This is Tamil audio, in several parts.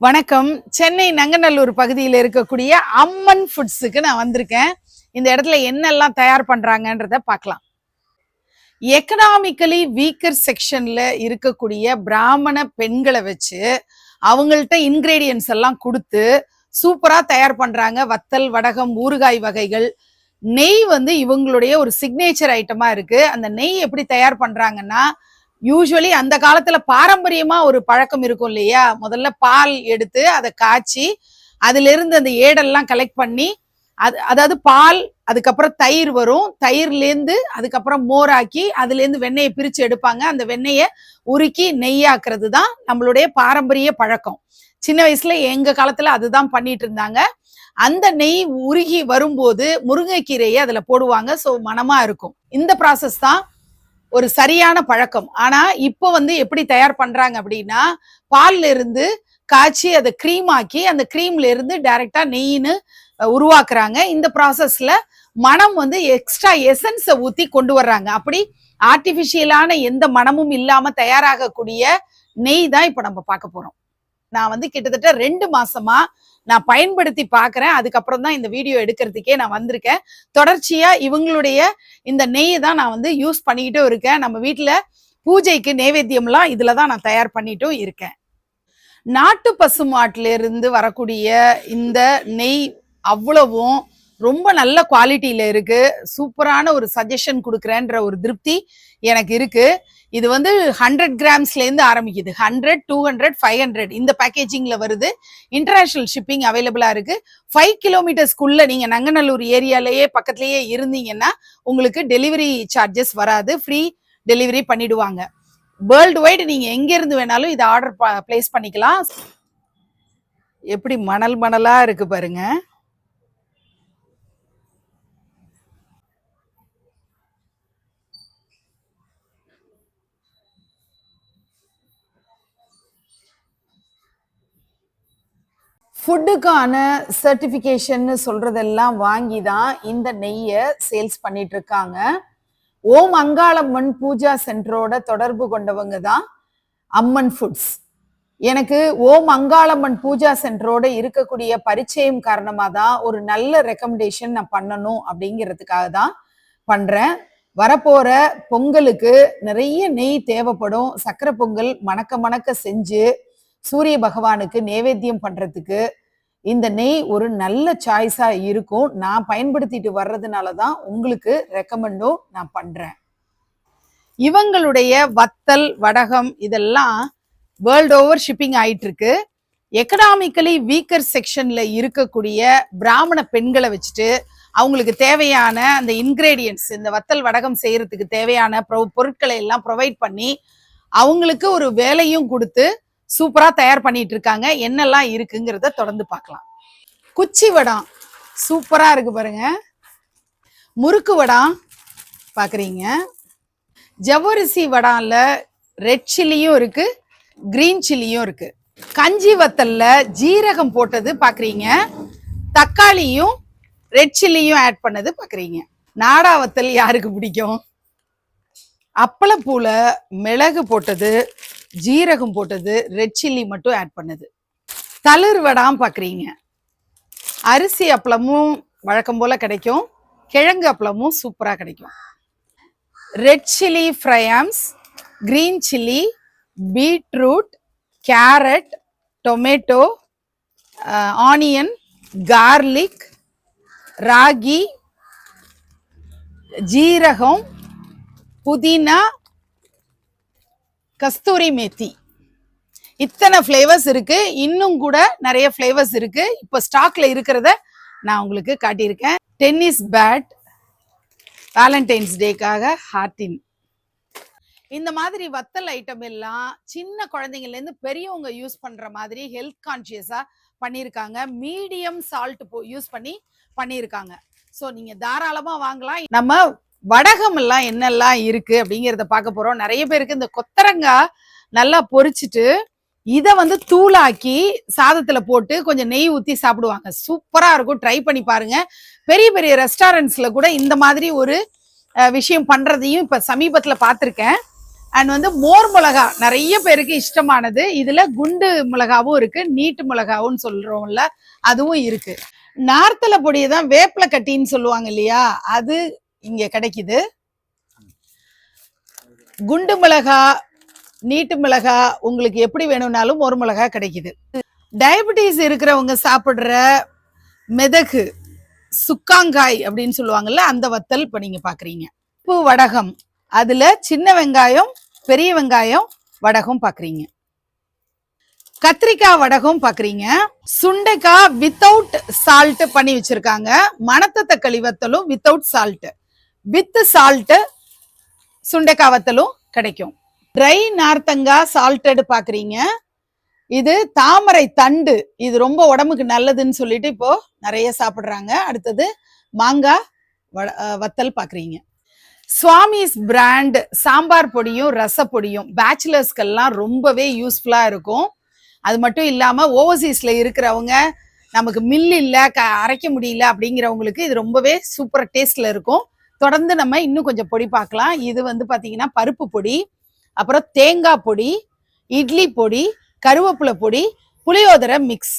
வணக்கம். சென்னை நங்கநல்லூர் பகுதியில் இருக்கக்கூடிய அம்மன் ஃபுட்ஸுக்கு நான் வந்திருக்கேன். இந்த இடத்துல என்னெல்லாம் தயார் பண்றாங்கன்றத பார்க்கலாம். எக்கனாமிக்கலி வீக்கர் செக்ஷன்ல இருக்கக்கூடிய பிராமண பெண்களை வச்சு அவங்கள்ட்ட இன்கிரீடியன்ஸ் எல்லாம் கொடுத்து சூப்பரா தயார் பண்றாங்க. வத்தல், வடகம், ஊறுகாய் வகைகள். நெய் இவங்களுடைய ஒரு சிக்னேச்சர் ஐட்டமா இருக்கு. அந்த நெய் எப்படி தயார் பண்றாங்கன்னா, யூஸ்வலி அந்த காலத்துல பாரம்பரியமா ஒரு பழக்கம் இருக்கும் இல்லையா? முதல்ல பால் எடுத்து அதை காய்ச்சி அதுல இருந்து அந்த ஏடெல்லாம் கலெக்ட் பண்ணி அதாவது பால், அதுக்கப்புறம் தயிர் வரும், தயிர்ல இருந்து அதுக்கப்புறம் மோராக்கி அதுல இருந்து வெண்ணெயை பிரிச்சு எடுப்பாங்க. அந்த வெண்ணெயை உருக்கி நெய்யாக்குறது தான் நம்மளுடைய பாரம்பரிய பழக்கம். சின்ன வயசுல எங்க காலத்துல அதுதான் பண்ணிட்டு இருந்தாங்க. அந்த நெய் உருகி வரும்போது முருங்கைக்கீரையை அதுல போடுவாங்க. ஸோ மனமா இருக்கும். இந்த ப்ராசஸ் தான் ஒரு சரியான பழக்கம். ஆனா இப்போ எப்படி தயார் பண்றாங்க அப்படின்னா, பால்ல இருந்து காய்ச்சி அதை க்ரீம் ஆக்கி அந்த க்ரீம்ல இருந்து டைரக்டா நெய்ன்னு உருவாக்குறாங்க. இந்த ப்ராசஸ்ல மனம் எக்ஸ்ட்ரா எசன்ஸை ஊத்தி கொண்டு வர்றாங்க. அப்படி ஆர்டிபிஷியலான எந்த மனமும் இல்லாம தயாராகக்கூடிய நெய் தான் இப்ப நம்ம பார்க்க போறோம். நான் கிட்டத்தட்ட 2 மாசமா நான் பயன்படுத்தி பார்க்குறேன். அதுக்கப்புறம் தான் இந்த வீடியோ எடுக்கிறதுக்கே நான் வந்திருக்கேன். தொடர்ச்சியா இவங்களுடைய இந்த நெய்யை தான் நான் யூஸ் பண்ணிக்கிட்டும் இருக்கேன். நம்ம வீட்டுல பூஜைக்கு நைவேத்தியம்லாம் இதுல தான் நான் தயார் பண்ணிட்டும் இருக்கேன். நாட்டு பசுமாட்டுல இருந்து வரக்கூடிய இந்த நெய் அவ்வளவும் ரொம்ப நல்ல குவாலிட்டியில இருக்கு. சூப்பரான ஒரு சஜஷன் கொடுக்குறேன்ற ஒரு திருப்தி எனக்கு இருக்கு. இது 100 கிராம்ஸ்ல இருந்து ஆரம்பிக்குது. 100, 200, 500 இந்த பேக்கேஜிங்ல வருது. இன்டர்நேஷனல் ஷிப்பிங் அவைலபிளா இருக்கு. 5 கிலோமீட்டர்ஸ்க்குள்ள நீங்க நங்கநல்லூர் ஏரியாலேயே பக்கத்துலயே இருந்தீங்கன்னா உங்களுக்கு டெலிவரி சார்ஜஸ் வராது. ஃப்ரீ டெலிவரி பண்ணிடுவாங்க. வேர்ல்டு வைடு நீங்க எங்க இருந்து வேணாலும் இதை ஆர்டர் பிளேஸ் பண்ணிக்கலாம். எப்படி மணல் மணலா இருக்கு பாருங்க. ஃபுட்டுக்கான சர்டிஃபிகேஷன் சொல்றதெல்லாம் வாங்கி தான் இந்த நெய்யை சேல்ஸ் பண்ணிட்டு இருக்காங்க. ஓம் அங்காளம்மன் பூஜா சென்டரோட தொடர்பு கொண்டவங்க தான் அம்மன் ஃபுட்ஸ். எனக்கு ஓம் அங்காளம்மன் பூஜா சென்டரோட இருக்கக்கூடிய பரிச்சயம் காரணமாக தான் ஒரு நல்ல ரெக்கமெண்டேஷன் நான் பண்ணணும் அப்படிங்கிறதுக்காக தான் பண்றேன். வரப்போற பொங்கலுக்கு நிறைய நெய் தேவைப்படும். சக்கரை பொங்கல் மணக்க மணக்க செஞ்சு சூரிய பகவானுக்கு நைவேத்தியம் பண்றதுக்கு இந்த நெய் ஒரு நல்ல சாய்ஸா இருக்கும். நான் பயன்படுத்திட்டு வர்றதுனாலதான் உங்களுக்கு ரெக்கமெண்டும் நான் பண்றேன். இவங்களுடைய வத்தல், வடகம் இதெல்லாம் வேர்ல்ட் ஓவர் ஷிப்பிங் ஆயிட்டு இருக்கு. எக்கனாமிக்கலி வீக்கர் செக்ஷன்ல இருக்கக்கூடிய பிராமண பெண்களை வச்சுட்டு அவங்களுக்கு தேவையான அந்த இன்கிரீடியன்ஸ், இந்த வத்தல் வடகம் செய்யறதுக்கு தேவையான பொருட்களை எல்லாம் ப்ரொவைட் பண்ணி அவங்களுக்கு ஒரு வேலையும் கொடுத்து சூப்பரா தயார் பண்ணிட்டு இருக்காங்க. என்னெல்லாம் இருக்குங்கிறத தொடர்ந்து பார்க்கலாம். குச்சி வடம் சூப்பரா இருக்கு பாருங்க. முறுக்கு வடம் பாக்குறீங்க. ஜவ்வரிசி வடான்ல ரெட் சில்லியும் இருக்கு, கிரீன் சில்லியும் இருக்கு. கஞ்சி வத்தல்ல ஜீரகம் போட்டது பாக்குறீங்க. தக்காளியும் ரெட் சில்லியும் ஆட் பண்ணது பாக்குறீங்க. நாடா வத்தல் யாருக்கு பிடிக்கும்? அப்பளப்பூல மிளகு போட்டது, ஜீரகம் போட்டது, ரெட் சில்லி மட்டும் ஆட் பண்ணது. தளிர் வடாம் பாக்குறீங்க. அரிசி அப்பளமும் வழக்கம் போல கிடைக்கும். கிழங்கு அப்பளமும் சூப்பரா கிடைக்கும். Red chilli fryums, green chilli, beetroot, carrot, tomato, onion, garlic, ragi, ஜீரகம், புதினா, கஸ்தூரி மேத்தி, இத்தனை ஃப்ளேவர்ஸ் இருக்கு. இன்னும் கூட நிறைய ஃப்ளேவர்ஸ் இருக்கு. இப்போ ஸ்டாக்ல இருக்கிறத நான் உங்களுக்கு காட்டியிருக்கேன். டென்னிஸ் பேட், வேலண்டைன்ஸ் டேக்காக ஹார்டின். இந்த மாதிரி வத்தல் ஐட்டம் எல்லாம் சின்ன குழந்தைங்கள்ல இருந்து பெரியவங்க யூஸ் பண்ற மாதிரி ஹெல்த் கான்சியஸா பண்ணியிருக்காங்க. மீடியம் சால்ட் யூஸ் பண்ணியிருக்காங்க. ஸோ நீங்க தாராளமா வாங்கலாம். நம்ம வடகம் எல்லாம் என்னெல்லாம் இருக்கு அப்படிங்கிறத பார்க்க போறோம். நிறைய பேருக்கு இந்த கொத்தரங்காய் நல்லா பொரிச்சிட்டு இதை தூளாக்கி சாதத்துல போட்டு கொஞ்சம் நெய் ஊத்தி சாப்பிடுவாங்க. சூப்பரா இருக்கும். ட்ரை பண்ணி பாருங்க. பெரிய பெரிய ரெஸ்டாரண்ட்ஸ்ல கூட இந்த மாதிரி ஒரு விஷயம் பண்றதையும் இப்ப சமீபத்துல பார்த்திருக்கேன். அண்ட் வந்து மோர் மிளகா நிறைய பேருக்கு இஷ்டமானது. இதுல குண்டு மிளகாவும் இருக்கு, நீட்டு மிளகாவும் சொல்றோம்ல, அதுவும் இருக்கு. நார்த்தல பொடியை தான் வேப்பில கட்டின்னு சொல்லுவாங்க இல்லையா, அது இங்க கிடைக்குது. குண்டு மிளகா, நீட்டு மிளகா உங்களுக்கு எப்படி வேணும்னாலும் ஒரு மிளகா கிடைக்குது. டயபிட்டிஸ் இருக்கிறவங்க சாப்பிடுற மிதகு, சுக்காங்காய் அப்படின்னு சொல்லுவாங்கல்ல, அந்த வத்தல் இப்ப நீங்க பாக்குறீங்க. உப்பு வடகம், அதுல சின்ன வெங்காயம், பெரிய வெங்காயம் வடகம் பாக்குறீங்க. கத்திரிக்காய் வடகம் பாக்குறீங்க. சுண்டைக்காய் வித்தவுட் சால்ட் பண்ணி வச்சிருக்காங்க. மணத்த தக்காளி வத்தலும் வித்தவுட் சால்ட், வித் சால்ட் சுண்டைக்காய் வத்தலும் கிடைக்கும். ட்ரை நார்த்தங்காய் சால்டட் பாக்குறீங்க. இது தாமரை தண்டு, இது ரொம்ப உடம்புக்கு நல்லதுன்னு சொல்லிட்டு இப்போ நிறைய சாப்பிடுறாங்க. அடுத்தது மாங்காய் வத்தல் பாக்குறீங்க. சுவாமிஸ் பிராண்ட் சாம்பார் பொடியும் ரசப்பொடியும் பேச்சுலர்ஸ்க்கெல்லாம் ரொம்பவே யூஸ்ஃபுல்லா இருக்கும். அது மட்டும் இல்லாம ஓவர்சீஸ்ல இருக்கிறவங்க, நமக்கு மில் இல்ல அரைக்க முடியல அப்படிங்கிறவங்களுக்கு இது ரொம்பவே சூப்பர் டேஸ்ட்ல இருக்கும். தொடர்ந்து நம்ம இன்னும் கொஞ்சம் பொடி பார்க்கலாம். இது வந்து பாத்தீங்கன்னா பருப்பு பொடி, அப்புறம் தேங்காய் பொடி, இட்லி பொடி, கருவேப்பிலை பொடி, புளியோதரை மிக்ஸ்.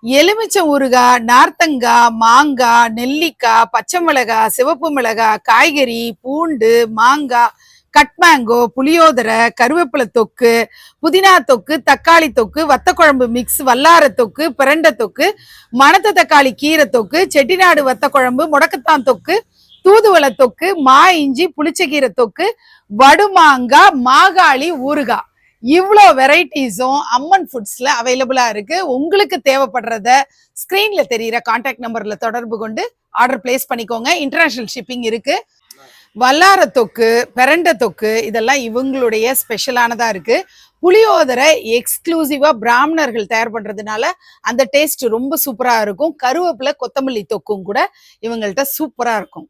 எலுமிச்சை ஊறுகாய், நார்த்தங்காய், மாங்காய், நெல்லிக்காய், பச்சை மிளகாய், சிவப்பு மிளகாய், காய்கறி, பூண்டு, மாங்காய், கட் மேங்கோ, புளியோதரை, கருவேப்பிலை தொக்கு, புதினா தொக்கு, தக்காளி தொக்கு, வத்த குழம்பு மிக்ஸ், வல்லார தொக்கு, பிரண்டை தொக்கு, மணத்த தக்காளி கீரை தொக்கு, செட்டிநாடு வத்த குழம்பு, முடக்கத்தான் தொக்கு, தூதுவளை தொக்கு, மா இஞ்சி புளிச்சக்கீரை தொக்கு, வடுமாங்காய், மாகாளி ஊறுகாய். இவ்வளோ வெரைட்டிஸும் அம்மன் ஃபுட்ஸ்ல அவைலபிளா இருக்கு. உங்களுக்கு தேவைப்படுறத ஸ்கிரீன்ல தெரியுற கான்டாக்ட் நம்பர்ல தொடர்பு கொண்டு ஆர்டர் பிளேஸ் பண்ணிக்கோங்க. இன்டர்நேஷனல் ஷிப்பிங் இருக்கு. வல்லார தொக்கு, பிரண்டை தொக்கு இதெல்லாம் இவங்களுடைய ஸ்பெஷலானதா இருக்கு. புளியோதரை எக்ஸ்க்ளூசிவா பிராமணர்கள் தயார் பண்றதுனால அந்த டேஸ்ட் ரொம்ப சூப்பரா இருக்கும். கருவேப்பிலை கொத்தமல்லி தொக்கும் கூட இவங்கள்ட்ட சூப்பரா இருக்கும்.